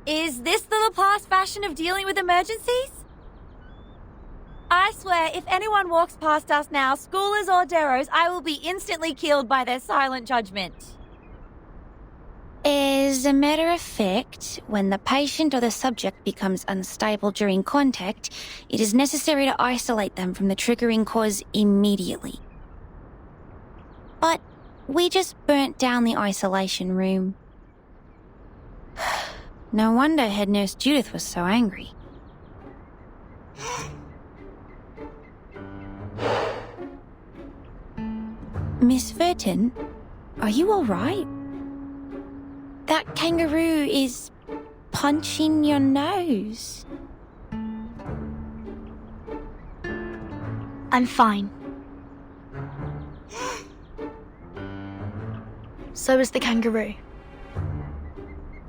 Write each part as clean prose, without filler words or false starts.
Is this the Laplace fashion of dealing with emergencies? I swear, if anyone walks past us now, schoolers or deros, I will be instantly killed by their silent judgment. As a matter of fact, when the patient or the subject becomes unstable during contact, it is necessary to isolate them from the triggering cause immediately. But we just burnt down the isolation room. No wonder head nurse Judith was so angry. Miss Verton, are you all right? That kangaroo is punching your nose. I'm fine. So is the kangaroo.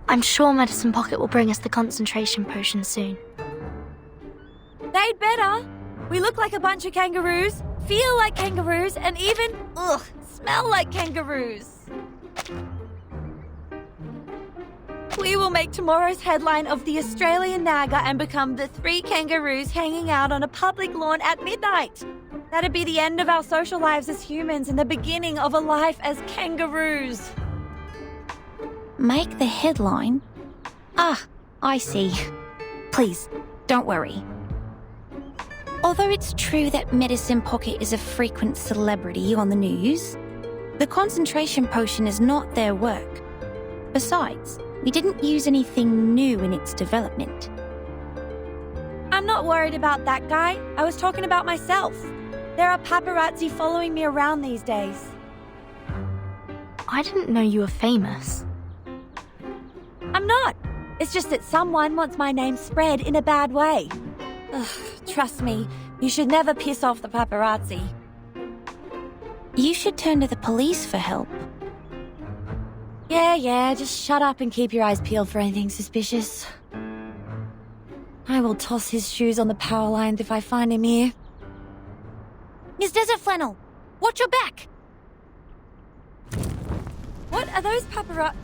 I'm sure Medicine Pocket will bring us the concentration potion soon. They'd better. We look like a bunch of kangaroos, feel like kangaroos, and even, smell like kangaroos. We will make tomorrow's headline of the Australian Naga and become the 3 kangaroos hanging out on a public lawn at midnight. That'd be the end of our social lives as humans and the beginning of a life as kangaroos. Make the headline? Ah, I see. Please, don't worry. Although it's true that Medicine Pocket is a frequent celebrity on the news, the concentration potion is not their work. Besides, we didn't use anything new in its development. I'm not worried about that guy. I was talking about myself. There are paparazzi following me around these days. I didn't know you were famous. I'm not. It's just that someone wants my name spread in a bad way. Ugh, trust me, you should never piss off the paparazzi. You should turn to the police for help. Yeah, just shut up and keep your eyes peeled for anything suspicious. I will toss his shoes on the power lines if I find him here. Miss Desert Flannel, watch your back! What are those paparazzi?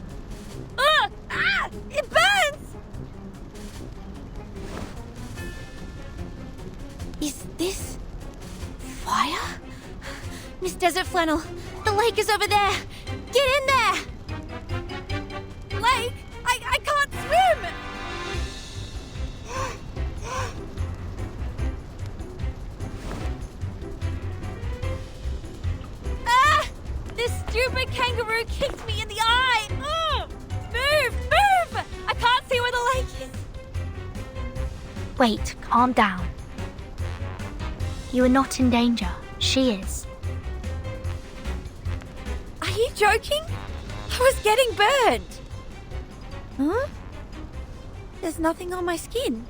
Ugh! Ah! It burns! Is this fire? Miss Desert Flannel, the lake is over there! Get in there! Lake? I can't swim! Ah! This stupid kangaroo kicked me in the eye! Ugh! Move! I can't see where the lake is! Wait, calm down. You are not in danger. She is. Are you joking? I was getting burned. Huh? There's nothing on my skin.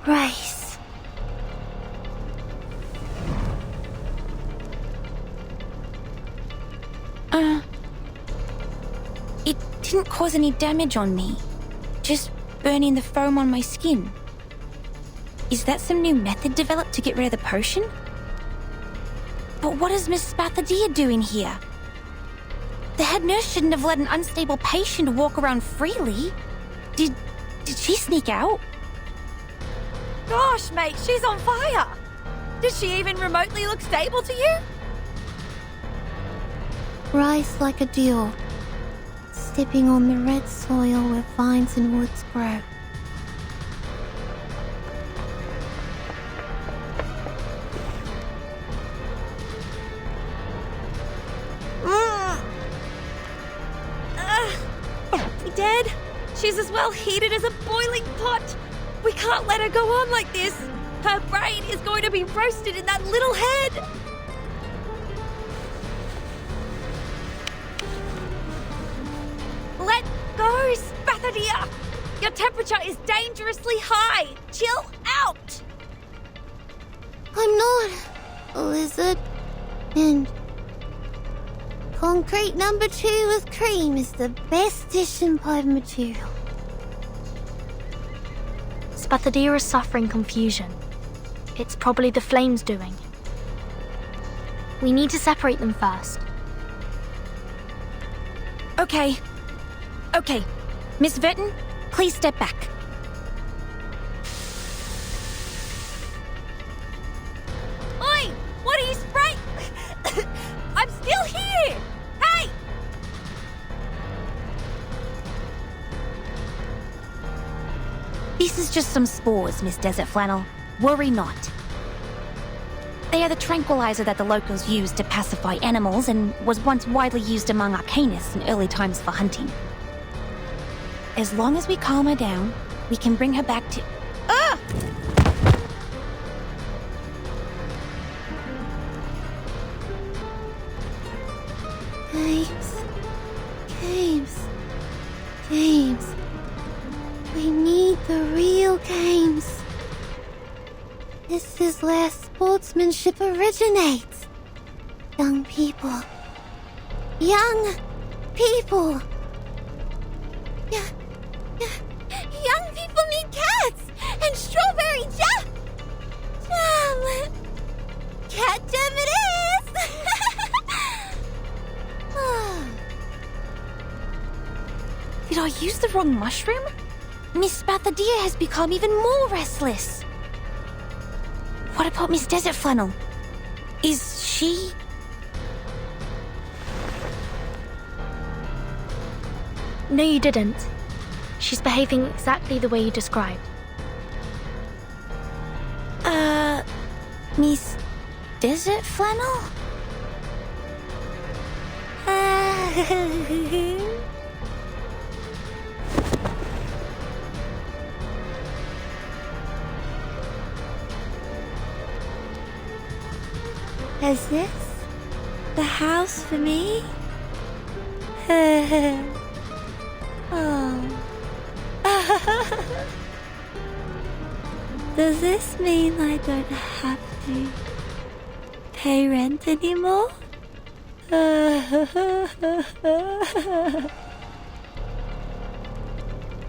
Race. It didn't cause any damage on me. Just burning the foam on my skin. Is that some new method developed to get rid of the potion? But what is Miss Spathadia doing here? The head nurse shouldn't have let an unstable patient walk around freely. Did she sneak out? Gosh, mate, she's on fire! Did she even remotely look stable to you? Rise like a dew, stepping on the red soil where vines and woods grow. He dead? She's as well heated as a boiling pot. We can't let her go on like this. Her brain is going to be roasted in that little head. Let go, Spathadia. Your temperature is dangerously high. Chill out. I'm not a lizard, and concrete number 2 with cream is the best dish in pipe material. Spathadia is suffering confusion. It's probably the flames doing. We need to separate them first. Okay. Miss Verton, please step back. Oi! What are you spraying? I'm still here! Hey! This is just some spores, Miss Desert Flannel. Worry not. They are the tranquilizer that the locals used to pacify animals and was once widely used among Arcanists in early times for hunting. As long as we calm her down, we can bring her back to... Ah! James. We need the real games. This is where sportsmanship originates. Young people. Young people need cats and strawberry jam. Cat jam it is. Did I use the wrong mushroom? Miss Spathadia has become even more restless. What about Miss Desert Flannel? Is she... No, you didn't. She's behaving exactly the way you described. Miss Desert Flannel? Is this the house for me? Oh. Does this mean I don't have to pay rent anymore?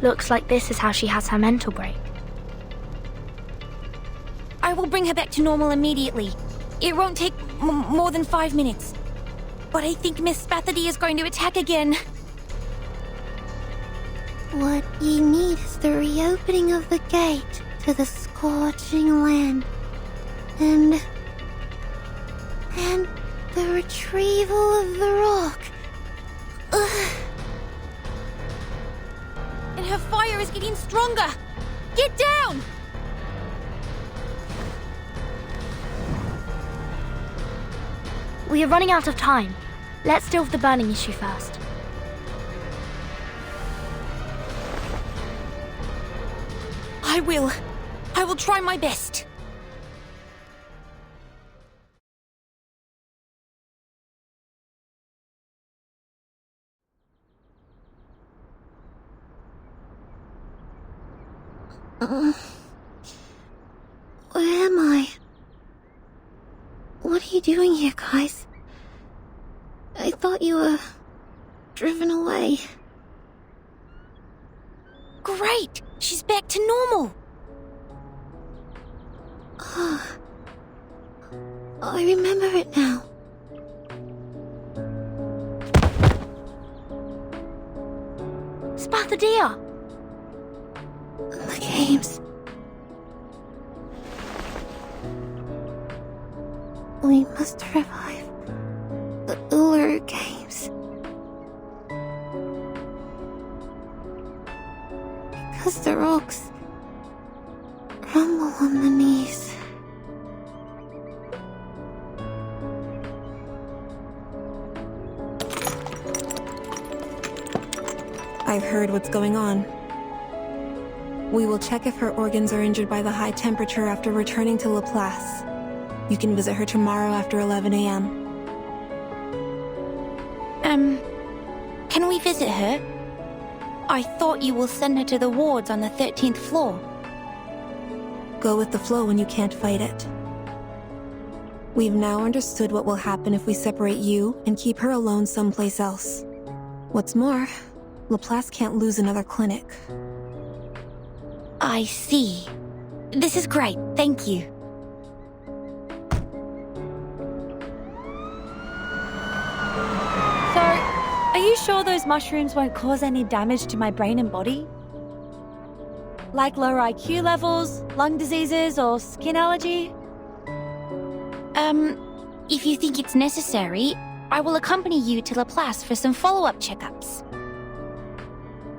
Looks like this is how she has her mental break. I will bring her back to normal immediately. It won't take more than 5 minutes. But I think Miss Spathadia is going to attack again. What ye need is the reopening of the gate to the scorching land. And the retrieval of the rock. Ugh. And her fire is getting stronger. Get down! We are running out of time. Let's deal with the burning issue first. I will try my best. Where am I? What are you doing here, guys? I thought you were driven away. Great! She's back to normal. I remember it now. Spathadia! The games. We must revive the Uluru Games. Because the rocks rumble on the knees. I've heard what's going on. We will check if her organs are injured by the high temperature after returning to Laplace. You can visit her tomorrow after 11 a.m. Can we visit her? I thought you will send her to the wards on the 13th floor. Go with the flow when you can't fight it. We've now understood what will happen if we separate you and keep her alone someplace else. What's more, Laplace can't lose another clinic. I see. This is great, thank you. So, are you sure those mushrooms won't cause any damage to my brain and body? Like lower IQ levels, lung diseases, or skin allergy? If you think it's necessary, I will accompany you to Laplace for some follow-up checkups.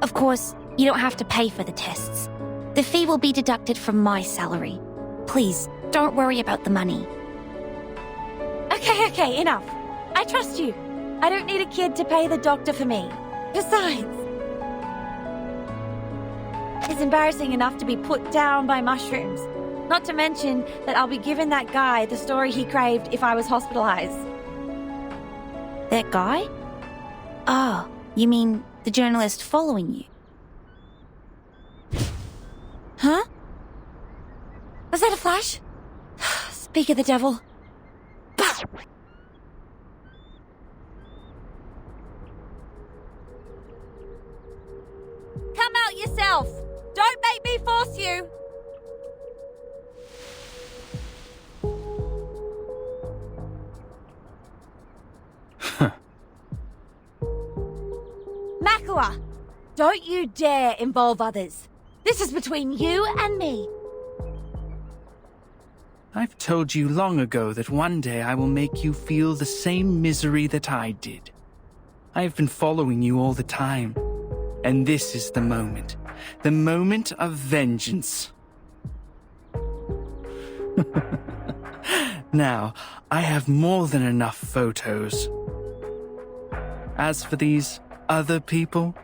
Of course, you don't have to pay for the tests. The fee will be deducted from my salary. Please, don't worry about the money. Okay, enough. I trust you. I don't need a kid to pay the doctor for me. Besides, it's embarrassing enough to be put down by mushrooms. Not to mention that I'll be giving that guy the story he craved if I was hospitalized. That guy? Oh, you mean the journalist following you? Huh? Was that a flash? Speak of the devil. Come out yourself! Don't make me force you! Makua, don't you dare involve others. This is between you and me. I've told you long ago that one day I will make you feel the same misery that I did. I've been following you all the time, and this is the moment of vengeance. Now, I have more than enough photos. As for these other people,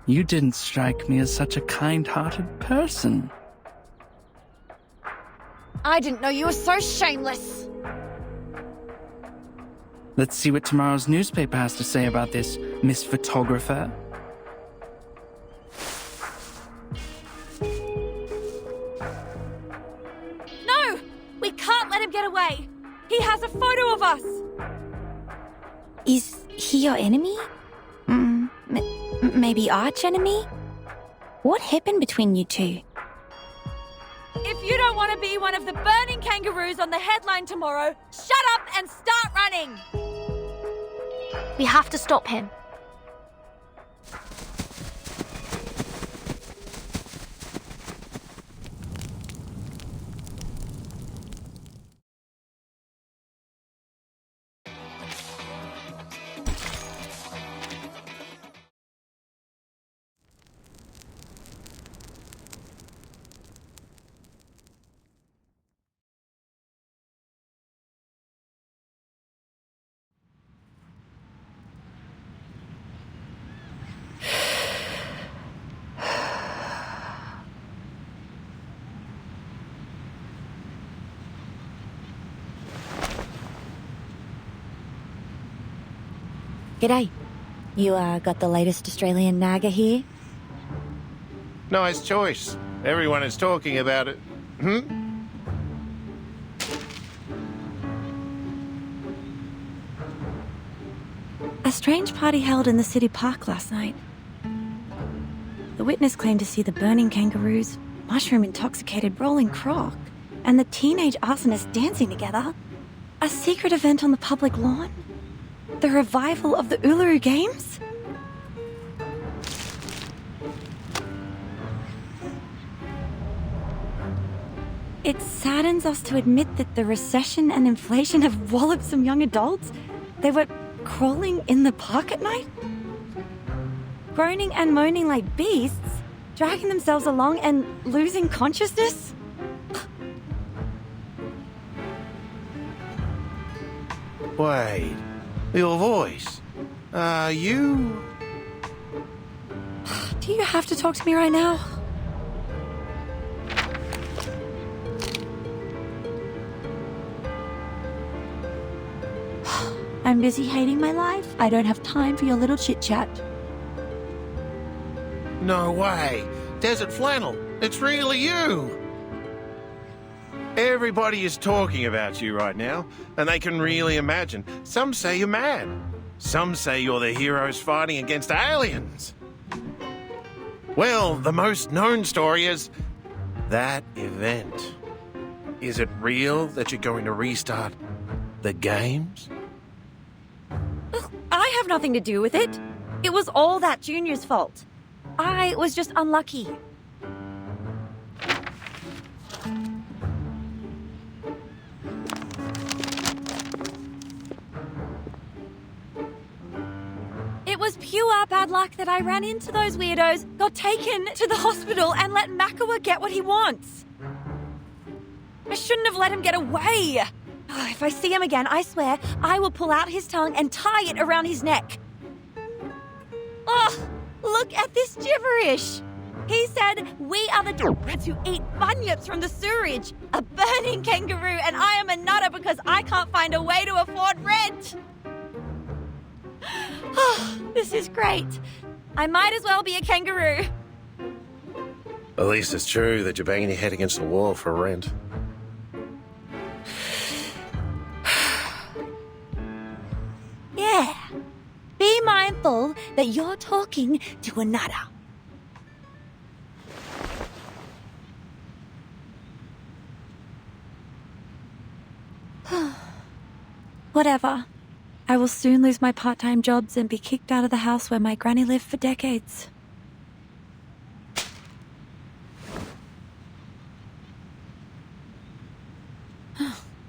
you didn't strike me as such a kind-hearted person. I didn't know you were so shameless. Let's see what tomorrow's newspaper has to say about this, Miss Photographer. No! We can't let him get away! He has a photo of us! Is he your enemy? Maybe arch enemy? What happened between you two? If you don't want to be one of the burning kangaroos on the headline tomorrow, shut up and start running! We have to stop him. G'day. You, got the latest Australian naga here? Nice choice. Everyone is talking about it. A strange party held in the city park last night. The witness claimed to see the burning kangaroos, mushroom-intoxicated rolling croc, and the teenage arsonists dancing together. A secret event on the public lawn? The revival of the Uluru Games? It saddens us to admit that the recession and inflation have walloped some young adults. They were crawling in the park at night? Groaning and moaning like beasts, dragging themselves along and losing consciousness? Wait, your voice. You... Do you have to talk to me right now? I'm busy hating my life. I don't have time for your little chit-chat. No way. Desert Flannel, it's really you. Everybody is talking about you right now, and they can really imagine. Some say you're mad. Some say you're the heroes fighting against aliens. Well, the most known story is That event. Is it real that you're going to restart the games? I have nothing to do with it. It was all that Junior's fault. I was just unlucky. It was pure bad luck that I ran into those weirdos, got taken to the hospital, and let Makawa get what he wants. I shouldn't have let him get away. Oh, if I see him again, I swear, I will pull out his tongue and tie it around his neck. Oh, look at this gibberish. He said, we are the dogs who eat bunyips from the sewerage, a burning kangaroo, and I am a nutter because I can't find a way to afford rent. Oh, this is great. I might as well be a kangaroo. At least it's true that you're banging your head against the wall for rent. Yeah. Be mindful that you're talking to a nutter. Whatever. I will soon lose my part-time jobs and be kicked out of the house where my granny lived for decades.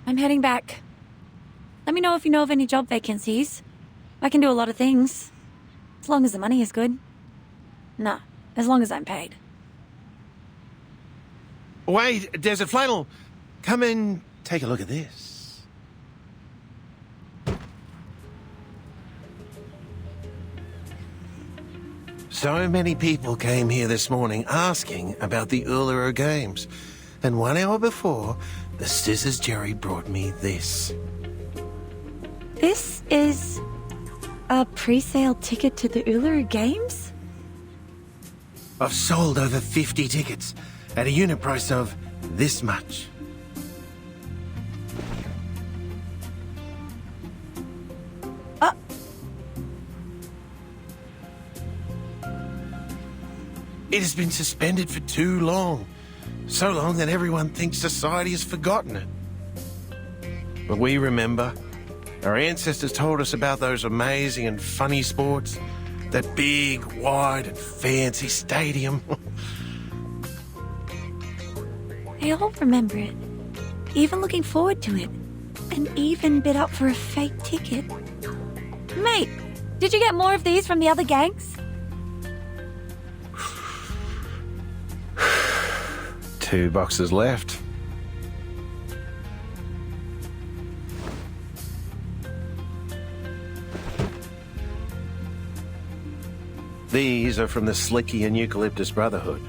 I'm heading back. Let me know if you know of any job vacancies. I can do a lot of things. As long as the money is good. Nah, as long as I'm paid. Wait, Desert Flannel. Come and take a look at this. So many people came here this morning asking about the Uluru Games. And 1 hour before, the Scissors Jerry brought me this. This is a pre-sale ticket to the Uluru Games? I've sold over 50 tickets at a unit price of this much. It has been suspended for too long. So long that everyone thinks society has forgotten it. But we remember. Our ancestors told us about those amazing and funny sports. That big, wide and fancy stadium. They all remember it. Even looking forward to it. And even bid up for a fake ticket. Mate, did you get more of these from the other gangs? 2 boxes left. These are from the Slicky and Eucalyptus Brotherhood.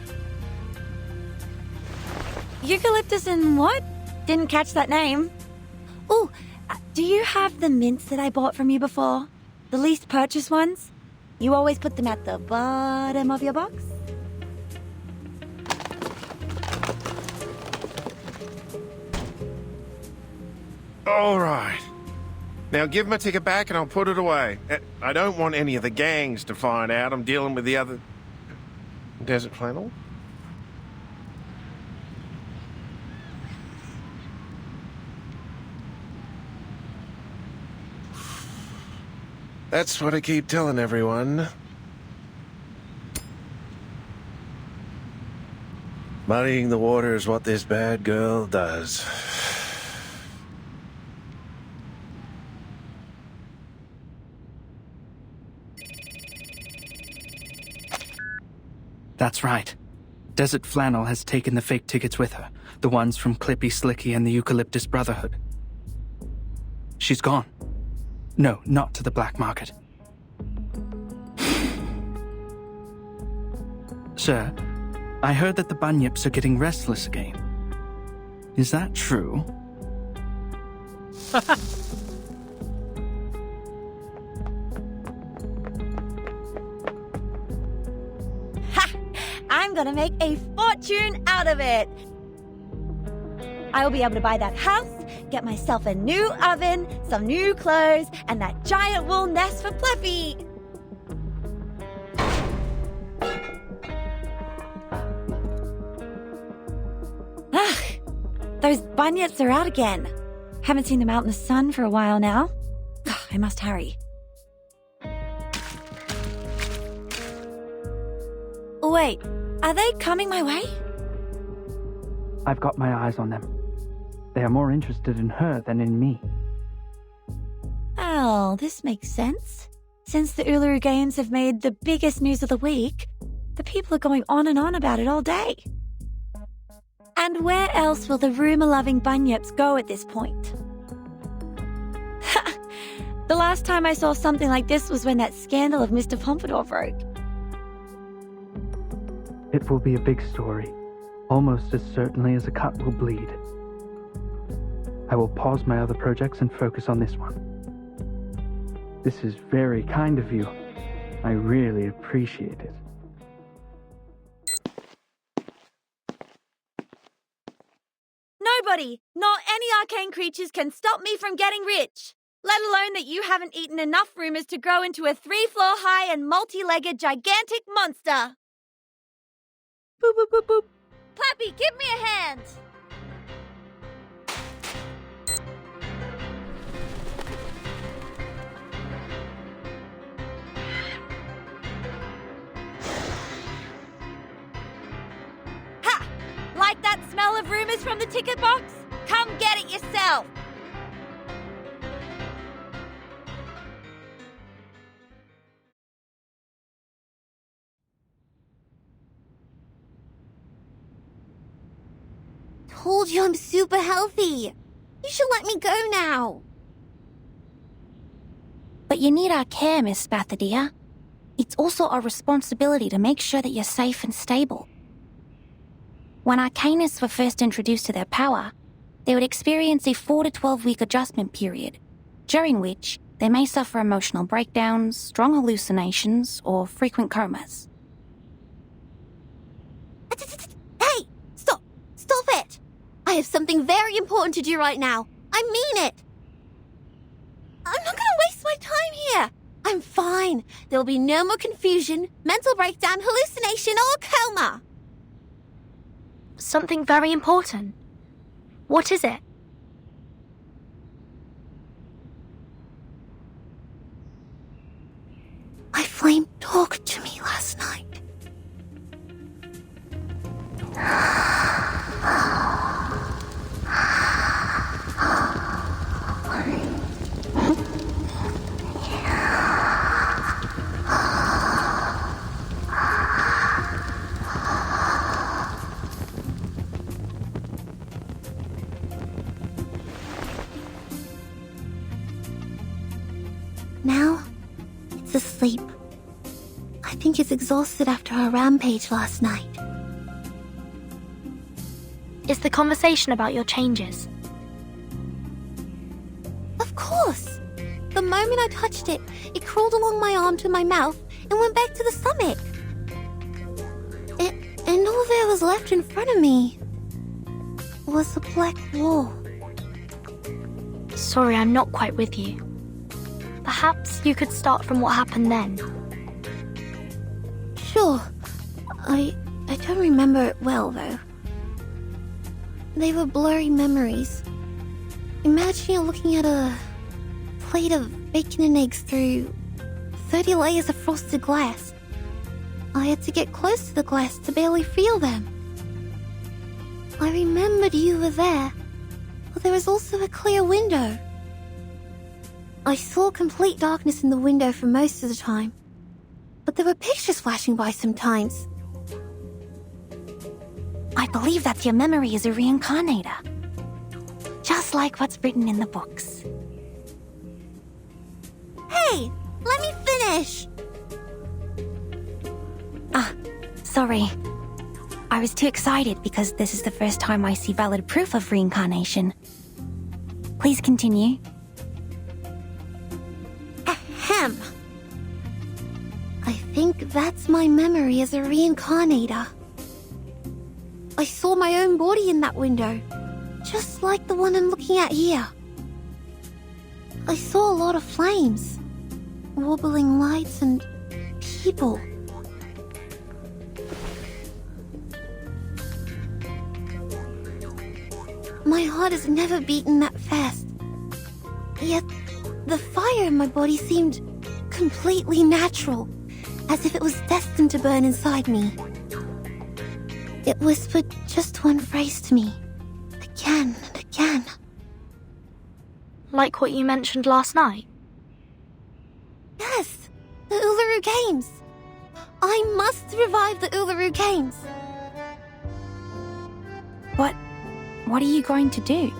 Eucalyptus and what? Didn't catch that name. Ooh, do you have the mints that I bought from you before? The least purchase ones? You always put them at the bottom of your box? All right. Now give my ticket back and I'll put it away. I don't want any of the gangs to find out I'm dealing with the other... Desert Flannel? That's what I keep telling everyone. Muddying the water is what this bad girl does. That's right. Desert Flannel has taken the fake tickets with her. The ones from Clippy, Slicky, and the Eucalyptus Brotherhood. She's gone. No, not to the black market. Sir, I heard that the bunyips are getting restless again. Is that true? I'm gonna make a fortune out of it. I will be able to buy that house, get myself a new oven, some new clothes, and that giant wool nest for Fluffy. Those bunyips are out again. Haven't seen them out in the sun for a while now. I must hurry. Wait, are they coming my way? I've got my eyes on them. They are more interested in her than in me. Oh, this makes sense. Since the Uluru Games have made the biggest news of the week, the people are going on and on about it all day. And where else will the rumour-loving bunyips go at this point? The last time I saw something like this was when that scandal of Mr. Pompadour broke. It will be a big story, almost as certainly as a cut will bleed. I will pause my other projects and focus on this one. This is very kind of you. I really appreciate it. Nobody, not any arcane creatures, can stop me from getting rich. Let alone that you haven't eaten enough rumours to grow into a 3-floor high and multi-legged gigantic monster. Boop, boop, boop, boop. Clappy, give me a hand. Ha! Like that smell of rumours from the ticket box? Come get it yourself. Told you I'm super healthy. You should let me go now. But you need our care, Miss Spathadia. It's also our responsibility to make sure that you're safe and stable. When Arcanists were first introduced to their power, they would experience a 4 to 12-week adjustment period, during which they may suffer emotional breakdowns, strong hallucinations, or frequent comas. Hey, stop it. I have something very important to do right now. I mean it. I'm not gonna waste my time here. I'm fine. There'll be no more confusion, mental breakdown, hallucination, or coma. Something very important. What is it? My flame talked to me last night. Now, it's asleep. I think it's exhausted after our rampage last night. Is the conversation about your changes? Of course! The moment I touched it, it crawled along my arm to my mouth and went back to the stomach. And all there was left in front of me was a black wall. Sorry, I'm not quite with you. Perhaps you could start from what happened then. Sure. I don't remember it well, though. They were blurry memories. Imagine you're looking at a plate of bacon and eggs through 30 layers of frosted glass. I had to get close to the glass to barely feel them. I remembered you were there, but there was also a clear window. I saw complete darkness in the window for most of the time, but there were pictures flashing by sometimes. I believe that your memory is a reincarnator. Just like what's written in the books. Hey, let me finish! Sorry. I was too excited because this is the first time I see valid proof of reincarnation. Please continue. Ahem. I think that's my memory as a reincarnator. I saw my own body in that window, just like the one I'm looking at here. I saw a lot of flames, wobbling lights, and people. My heart has never beaten that fast. Yet, the fire in my body seemed completely natural, as if it was destined to burn inside me. It whispered just one phrase to me, again and again. Like what you mentioned last night? Yes, the Uluru Games. I must revive the Uluru Games. What are you going to do?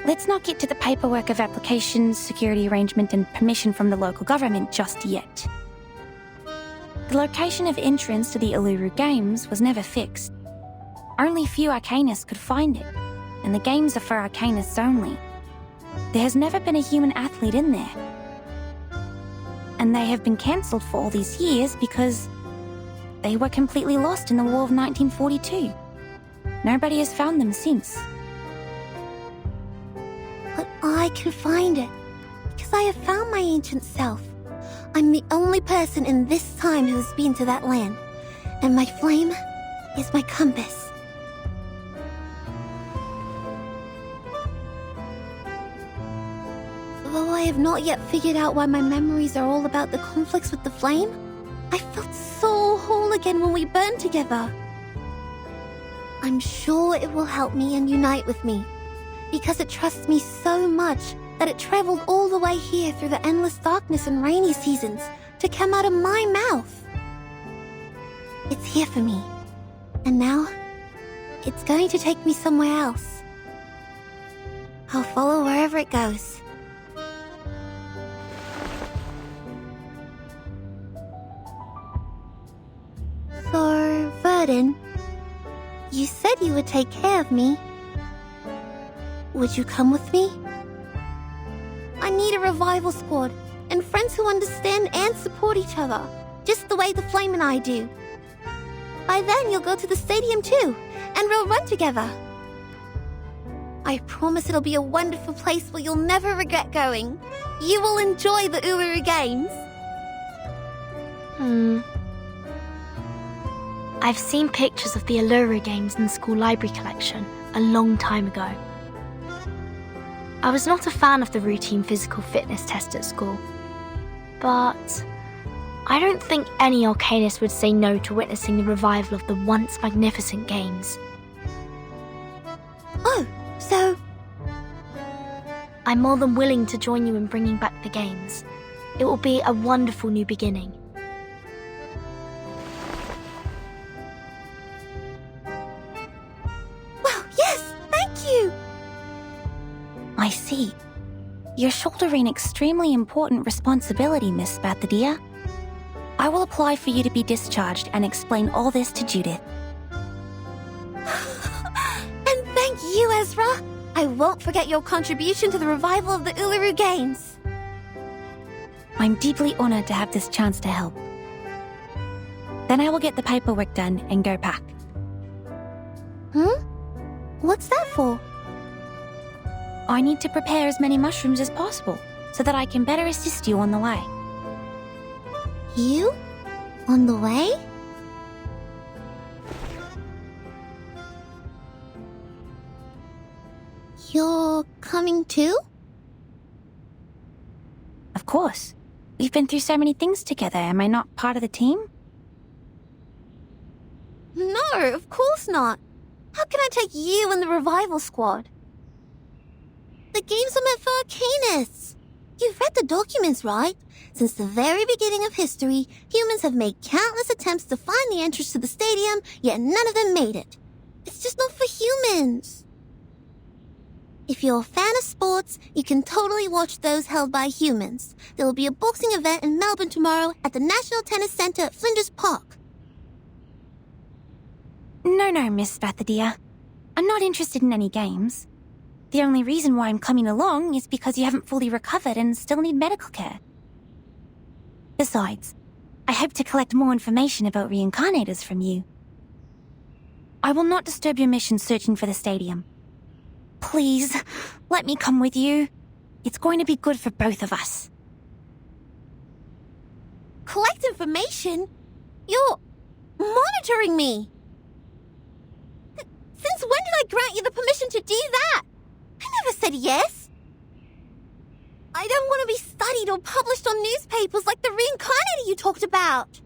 Let's not get to the paperwork of applications, security arrangement, and permission from the local government just yet. The location of entrance to the Uluru Games was never fixed. Only few Arcanists could find it, and the games are for Arcanists only. There has never been a human athlete in there. And they have been cancelled for all these years because they were completely lost in the War of 1942. Nobody has found them since. But I can find it, because I have found my ancient self. I'm the only person in this time who has been to that land, and my flame is my compass. Though I have not yet figured out why my memories are all about the conflicts with the flame, I felt so whole again when we burned together. I'm sure it will help me and unite with me, because it trusts me so much that it traveled all the way here through the endless darkness and rainy seasons to come out of my mouth. It's here for me, and now it's going to take me somewhere else. I'll follow wherever it goes. So, Verdun, you said you would take care of me. Would you come with me? I need a revival squad, and friends who understand and support each other, just the way the Flame and I do. By then you'll go to the stadium too, and we'll run together. I promise it'll be a wonderful place where you'll never regret going. You will enjoy the Uluru Games. I've seen pictures of the Uluru Games in the school library collection a long time ago. I was not a fan of the routine physical fitness test at school, but I don't think any Arcanist would say no to witnessing the revival of the once magnificent games. Oh, so... I'm more than willing to join you in bringing back the games. It will be a wonderful new beginning. Wow, yes, thank you! I see. You're shouldering extremely important responsibility, Miss Bathadia. I will apply for you to be discharged and explain all this to Judith. And thank you, Ezra! I won't forget your contribution to the revival of the Uluru Games. I'm deeply honored to have this chance to help. Then I will get the paperwork done and go back. What's that for? I need to prepare as many mushrooms as possible so that I can better assist you on the way. You? On the way? You're coming too? Of course. We've been through so many things together. Am I not part of the team? No, of course not. How can I take you and the revival squad? The games are meant for Arcanists. You've read the documents, right? Since the very beginning of history, humans have made countless attempts to find the entrance to the stadium, yet none of them made it. It's just not for humans. If you're a fan of sports, you can totally watch those held by humans. There will be a boxing event in Melbourne tomorrow at the National Tennis Centre at Flinders Park. No, Miss Bathadia. I'm not interested in any games. The only reason why I'm coming along is because you haven't fully recovered and still need medical care. Besides, I hope to collect more information about reincarnators from you. I will not disturb your mission searching for the stadium. Please, let me come with you. It's going to be good for both of us. Collect information? You're monitoring me. Since when did I grant you the permission to do that? I never said yes. I don't want to be studied or published on newspapers like the reincarnator you talked about.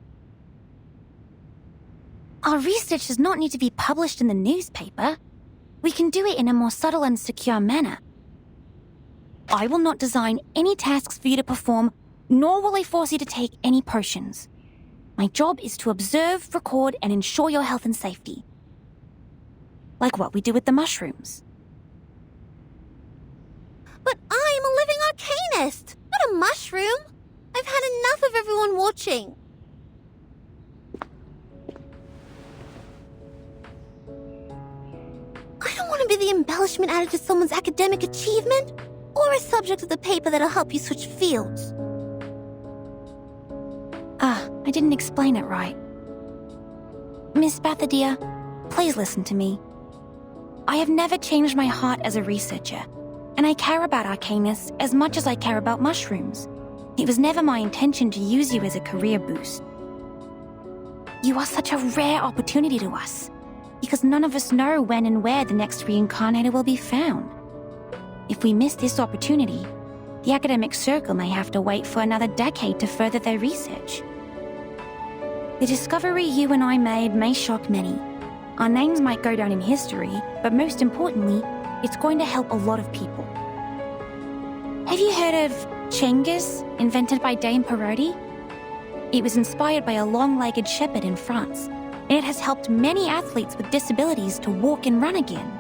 Our research does not need to be published in the newspaper. We can do it in a more subtle and secure manner. I will not design any tasks for you to perform, nor will I force you to take any potions. My job is to observe, record, and ensure your health and safety. Like what we do with the mushrooms. But I'm a living arcanist, not a mushroom. I've had enough of everyone watching. I don't want to be the embellishment added to someone's academic achievement, or a subject of the paper that'll help you switch fields. I didn't explain it right. Miss Bathadia, please listen to me. I have never changed my heart as a researcher, and I care about Arcanus as much as I care about mushrooms. It was never my intention to use you as a career boost. You are such a rare opportunity to us, because none of us know when and where the next reincarnator will be found. If we miss this opportunity, the academic circle may have to wait for another decade to further their research. The discovery you and I made may shock many. Our names might go down in history, but most importantly, it's going to help a lot of people. Have you heard of Chengiz, invented by Dame Parodi? It was inspired by a long-legged shepherd in France, and it has helped many athletes with disabilities to walk and run again.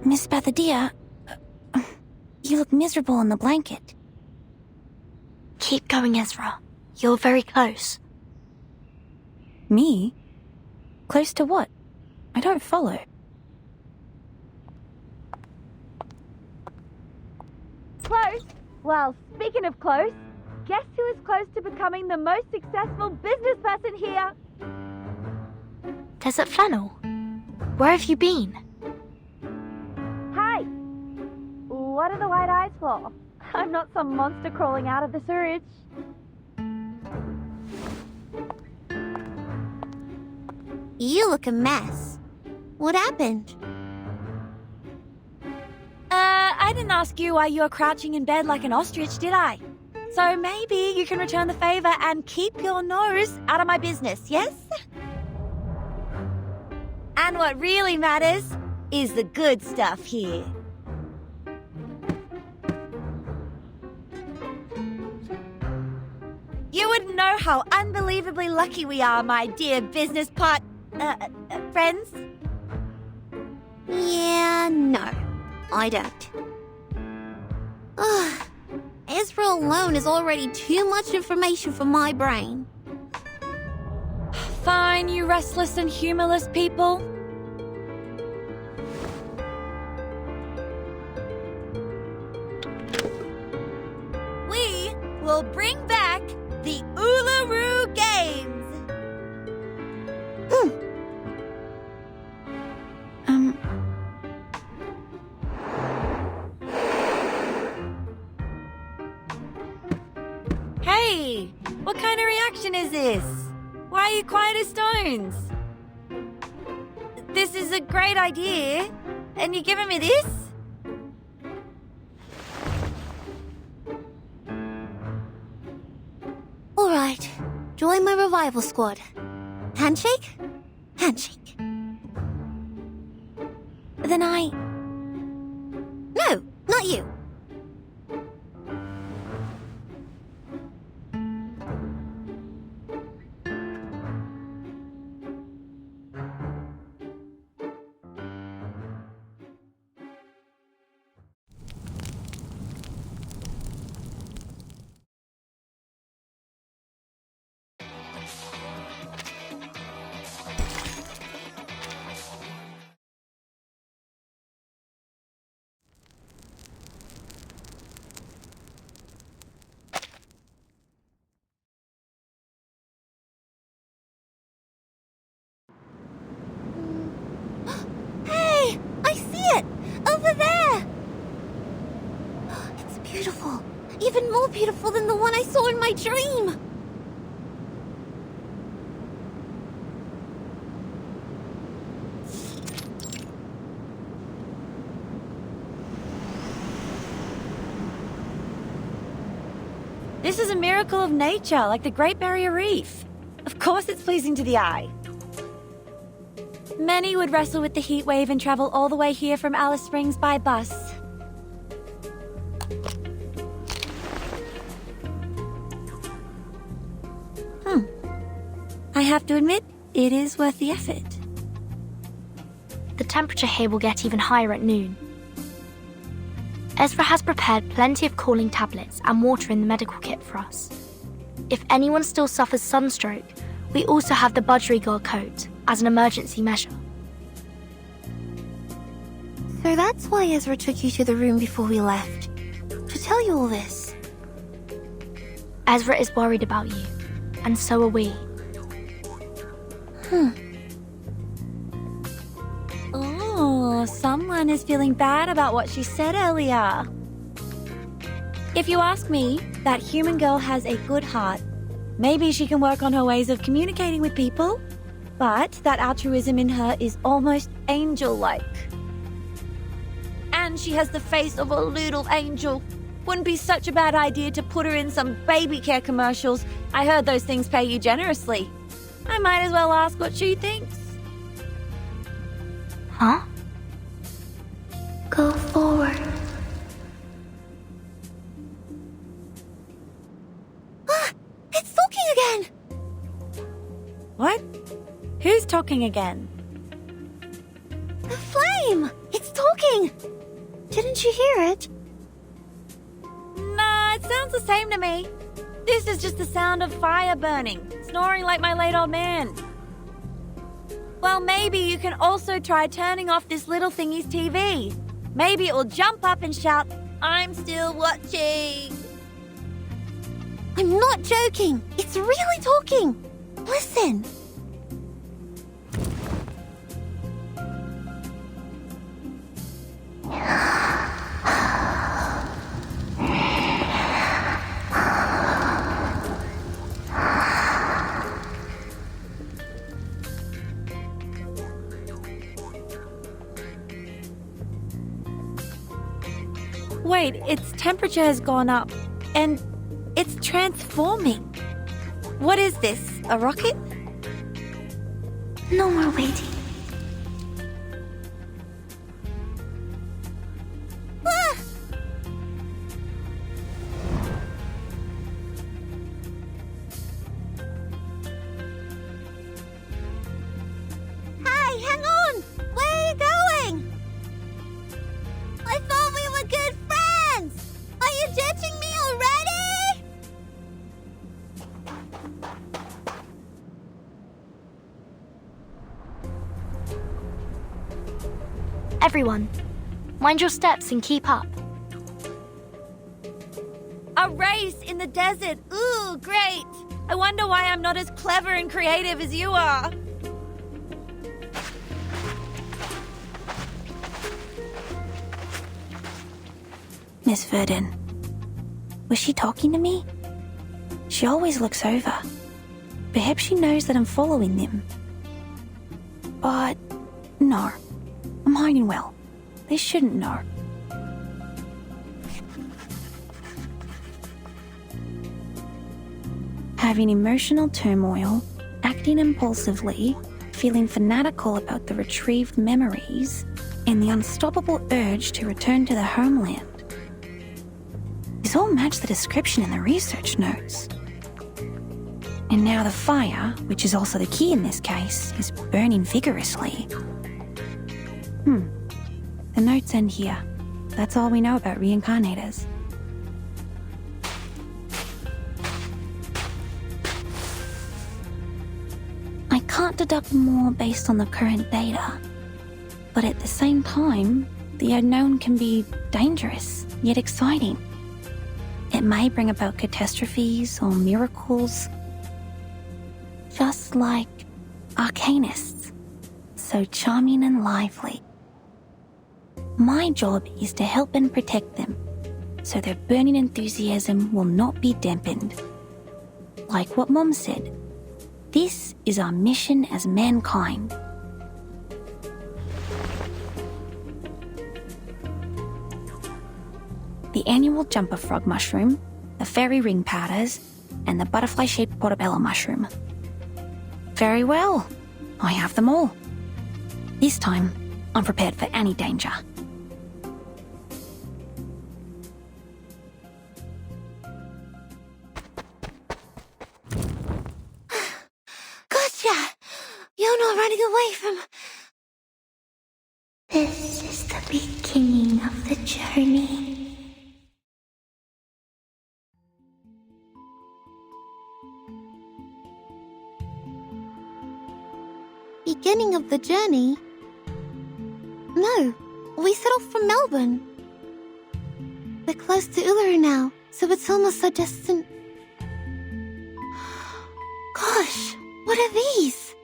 Miss Bathadia, you look miserable in the blanket. Keep going, Ezra. You're very close. Me? Close to what? I don't follow. Close? Well, speaking of close, guess who is close to becoming the most successful business person here? Desert Flannel. Where have you been? Hey! What are the white eyes for? I'm not some monster crawling out of the sewage. You look a mess. What happened? I didn't ask you why you were crouching in bed like an ostrich, did I? So maybe you can return the favor and keep your nose out of my business, yes? And what really matters is the good stuff here. You wouldn't know how unbelievably lucky we are, my dear business friends. Yeah, no, I don't. Ugh, Ezra alone is already too much information for my brain. Fine, you restless and humorless people. We will bring back the Uluru Games. Hey, what kind of reaction is this? Why are you quiet as stones? This is a great idea, and you're giving me this? All right, join my revival squad. Handshake? Handshake. Then No, not you. Even more beautiful than the one I saw in my dream! This is a miracle of nature, like the Great Barrier Reef. Of course it's pleasing to the eye. Many would wrestle with the heat wave and travel all the way here from Alice Springs by bus. I have to admit, it is worth the effort. The temperature here will get even higher at noon. Ezra has prepared plenty of cooling tablets and water in the medical kit for us. If anyone still suffers sunstroke, we also have the budgerigar coat as an emergency measure. So that's why Ezra took you to the room before we left. To tell you all this. Ezra is worried about you, and so are we. Oh, someone is feeling bad about what she said earlier. If you ask me, that human girl has a good heart. Maybe she can work on her ways of communicating with people, but that altruism in her is almost angel-like. And she has the face of a little angel. Wouldn't be such a bad idea to put her in some baby care commercials. I heard those things pay you generously. I might as well ask what she thinks. Huh? Go forward. Ah! It's talking again! What? Who's talking again? The flame! It's talking! Didn't you hear it? Nah, it sounds the same to me. This is just the sound of fire burning, snoring like my late old man. Well, maybe you can also try turning off this little thingy's TV. Maybe it will jump up and shout, "I'm still watching." I'm not joking! It's really talking! Listen! Wait, its temperature has gone up, and it's transforming. What is this, a rocket? No more waiting. Ah! Hey, hang on! Where are you going? I thought we were good friends! Are you ditching me already? Everyone, mind your steps and keep up. A race in the desert. Ooh, great. I wonder why I'm not as clever and creative as you are. Miss Verdon, was she talking to me? She always looks over. Perhaps she knows that I'm following them. But no, I'm hiding well. They shouldn't know. Having emotional turmoil, acting impulsively, feeling fanatical about the retrieved memories, and the unstoppable urge to return to the homeland. These all match the description in the research notes. And now the fire, which is also the key in this case, is burning vigorously. The notes end here. That's all we know about reincarnators. I can't deduct more based on the current data. But at the same time, the unknown can be dangerous, yet exciting. It may bring about catastrophes or miracles, just like arcanists, so charming and lively. My job is to help and protect them, so their burning enthusiasm will not be dampened. Like what Mom said, this is our mission as mankind. The annual jumper frog mushroom, the fairy ring powders, and the butterfly-shaped portobello mushroom. Very well, I have them all. This time, I'm prepared for any danger. Gotcha! You're not running away from... This is the beginning of the journey. Beginning of the journey? No, we set off from Melbourne. We're close to Uluru now, so it's almost so distant. Gosh, what are these?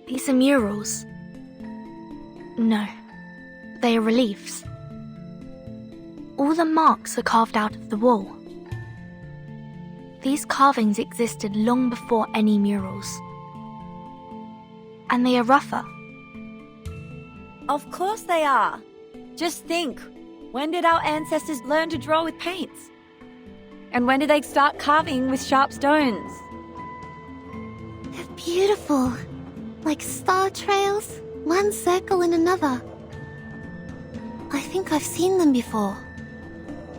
These are murals. No, they are reliefs. All the marks are carved out of the wall. These carvings existed long before any murals. And they are rougher. Of course they are. Just think, when did our ancestors learn to draw with paints? And when did they start carving with sharp stones? They're beautiful. Like star trails, one circle in another. I think I've seen them before.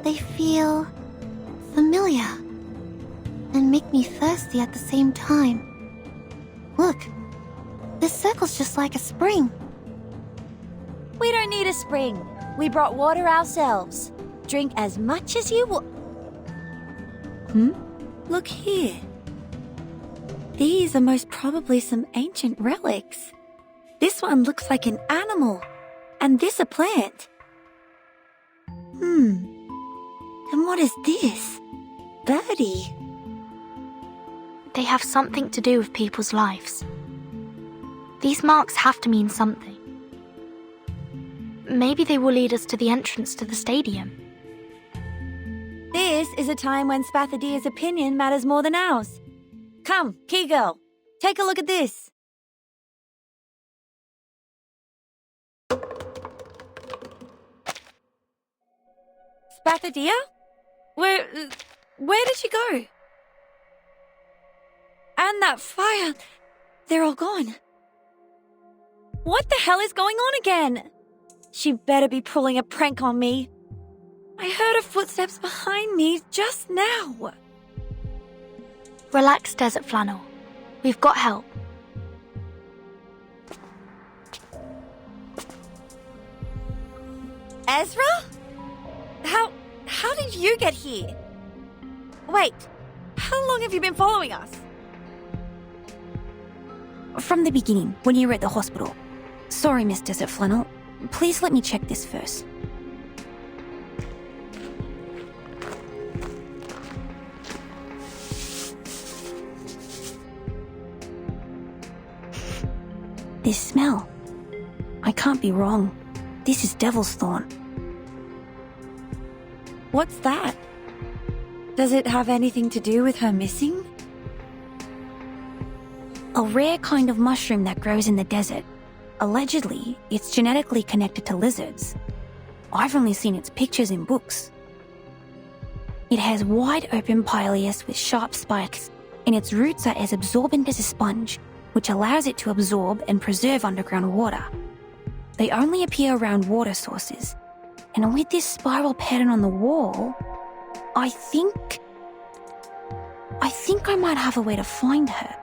They feel familiar and make me thirsty at the same time. Look, this circle's just like a spring. We don't need a spring. We brought water ourselves. Drink as much as you want. Look here. These are most probably some ancient relics. This one looks like an animal, and this a plant. And what is this? Birdie. They have something to do with people's lives. These marks have to mean something. Maybe they will lead us to the entrance to the stadium. This is a time when Spathadia's opinion matters more than ours. Come, Key Girl, take a look at this. Spathadia? Where did she go? And that fire, they're all gone. What the hell is going on again? She better be pulling a prank on me. I heard her footsteps behind me just now. Relax, Desert Flannel. We've got help. Ezra? How did you get here? Wait, how long have you been following us? From the beginning, when you were at the hospital. Sorry, Miss Desert Flannel. Please let me check this first. This smell. I can't be wrong. This is Devil's Thorn. What's that? Does it have anything to do with her missing? A rare kind of mushroom that grows in the desert. Allegedly, it's genetically connected to lizards. I've only seen its pictures in books. It has wide open pileus with sharp spikes, and its roots are as absorbent as a sponge, which allows it to absorb and preserve underground water. They only appear around water sources, and with this spiral pattern on the wall, I think I might have a way to find her.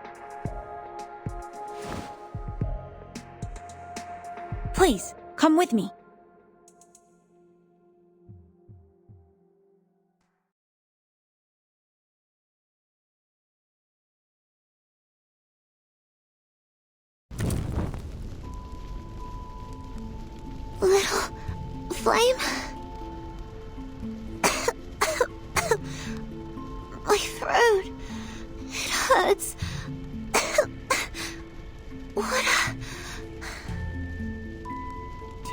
Please, come with me. Little flame? My throat. It hurts.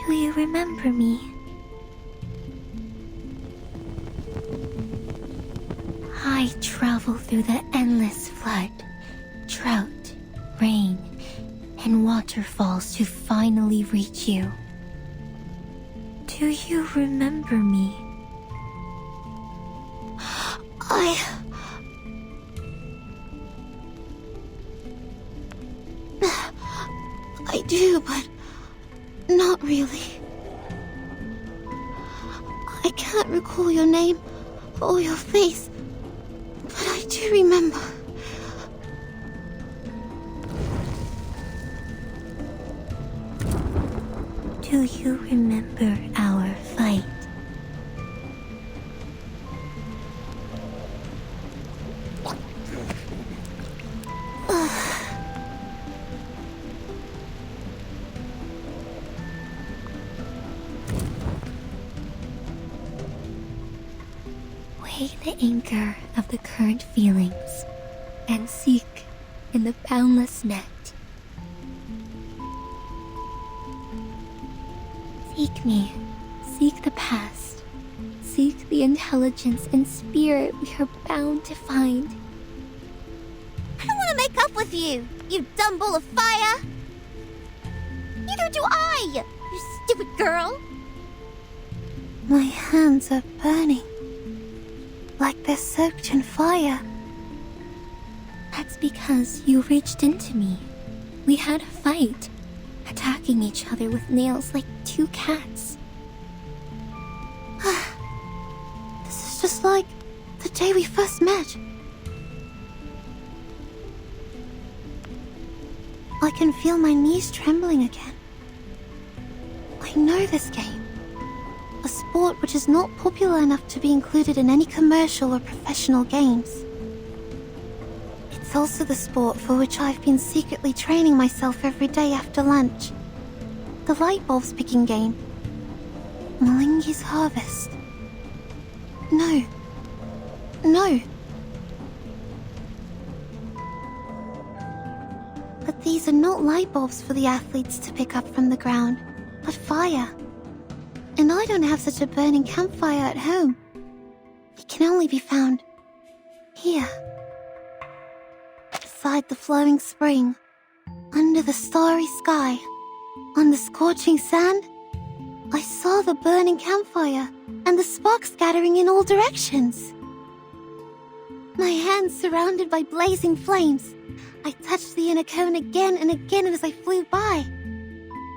Do you remember me? I travel through the endless flood, drought, rain, and waterfalls to finally reach you. Do you remember me? I do, but not really. I can't recall your name or your face, but I do remember. Do you remember our fight? Weigh the anchor of the current feelings and seek in the boundless net. Seek me, seek the past, seek the intelligence and spirit we are bound to find. I don't want to make up with you, you dumb ball of fire! Neither do I, you stupid girl! My hands are burning, like they're soaked in fire. That's because you reached into me. We had a fight, attacking each other with nails like two cats. This is just like the day we first met. I can feel my knees trembling again. I know this game. A sport which is not popular enough to be included in any commercial or professional games. It's also the sport for which I've been secretly training myself every day after lunch. The light bulbs picking game. Malingi's harvest. No. But these are not light bulbs for the athletes to pick up from the ground, but fire. And I don't have such a burning campfire at home. It can only be found here. Beside the flowing spring, under the starry sky, on the scorching sand, I saw the burning campfire and the sparks scattering in all directions. My hands surrounded by blazing flames, I touched the inner cone again and again as I flew by.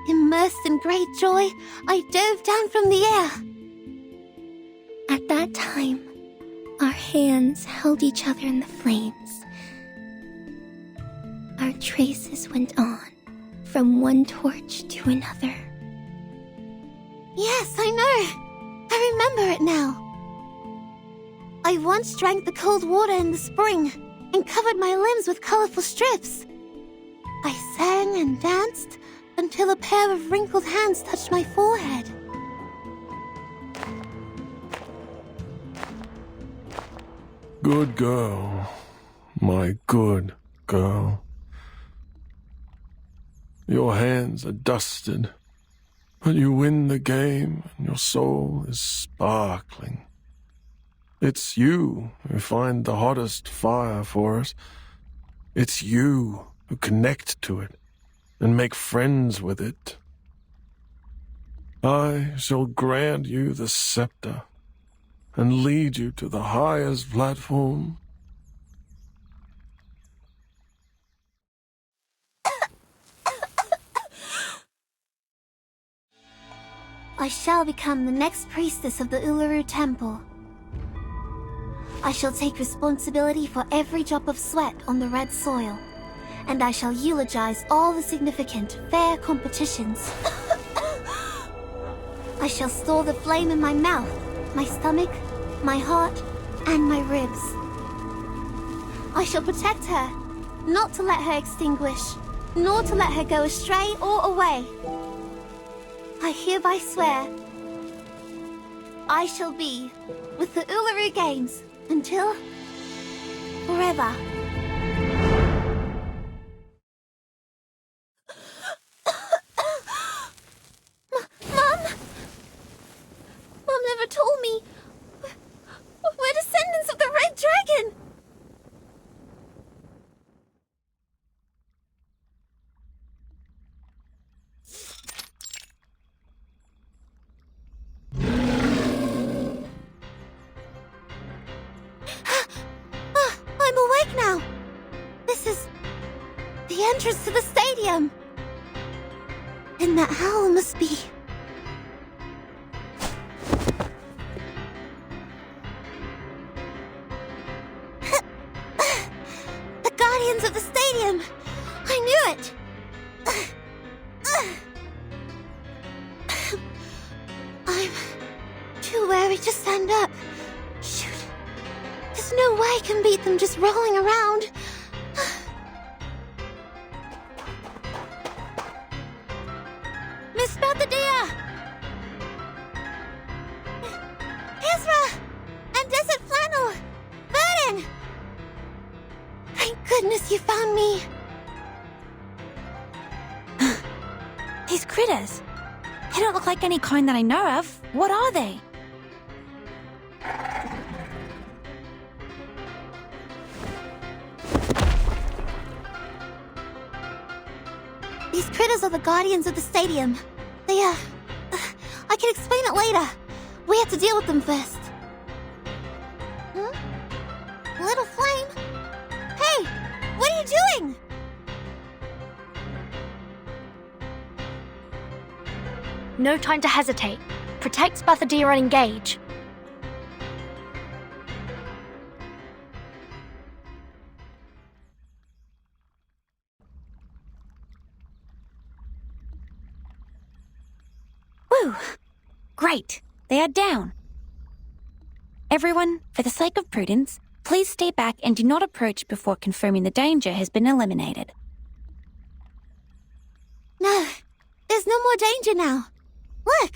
Immersed in great joy, I dove down from the air. At that time, our hands held each other in the flames. Our traces went on, from one torch to another. Yes, I know. I remember it now. I once drank the cold water in the spring and covered my limbs with colorful strips. I sang and danced until a pair of wrinkled hands touched my forehead. Good girl. My good girl. Your hands are dusted, but you win the game and your soul is sparkling. It's you who find the hottest fire for us. It's you who connect to it and make friends with it. I shall grant you the scepter and lead you to the highest platform. I shall become the next priestess of the Uluru Temple. I shall take responsibility for every drop of sweat on the red soil, and I shall eulogize all the significant, fair competitions. I shall store the flame in my mouth, my stomach, my heart, and my ribs. I shall protect her, not to let her extinguish, nor to let her go astray or away. I hereby swear I shall be with the Uluru Games until forever. Mom? Mom never told me. We're descendants of the Red Dragon. the entrance to the stadium. And that howl must be... the Guardians of the Stadium! I knew it! I'm too wary to stand up. Shoot. There's no way I can beat them just rolling around. Miss Bethadea! Ezra! And Desert Flannel! Vernon! Thank goodness you found me. These critters. They don't look like any kind that I know of. What are they? These critters are the Guardians of the Stadium. They, I can explain it later. We have to deal with them first. Little Flame? Hey! What are you doing? No time to hesitate. Protect Bethadea and engage. Woo! Great. They are down. Everyone, for the sake of prudence, please stay back and do not approach before confirming the danger has been eliminated. No, there's no more danger now. Look!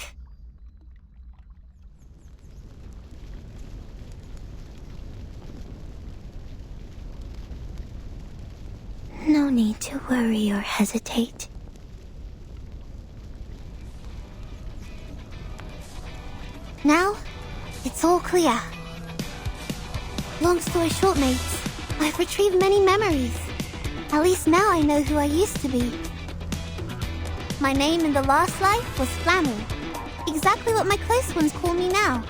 No need to worry or hesitate. Now, it's all clear. Long story short, mates, I've retrieved many memories. At least now I know who I used to be. My name in the last life was Flammy. Exactly what my close ones call me now.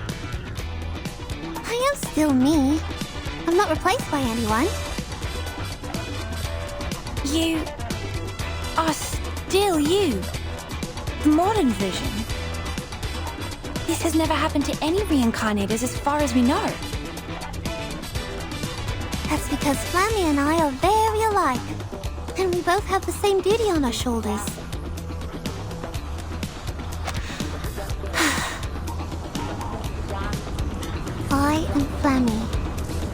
I am still me. I'm not replaced by anyone. You are still you. The modern version. This has never happened to any reincarnators as far as we know. That's because Flammy and I are very alike. And we both have the same duty on our shoulders. I am Flammy.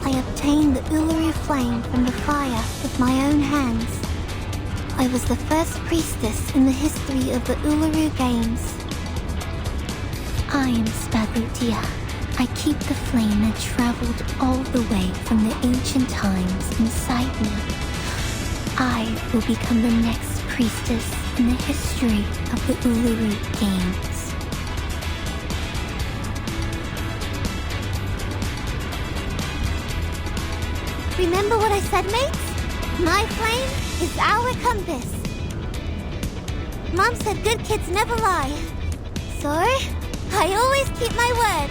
I obtained the Uluru flame from the fire with my own hands. I was the first priestess in the history of the Uluru Games. I am Spadlutia. I keep the flame that traveled all the way from the ancient times inside me. I will become the next priestess in the history of the Uluru Games. Remember what I said, mates? My flame is our compass. Mom said good kids never lie. So, I always keep my word.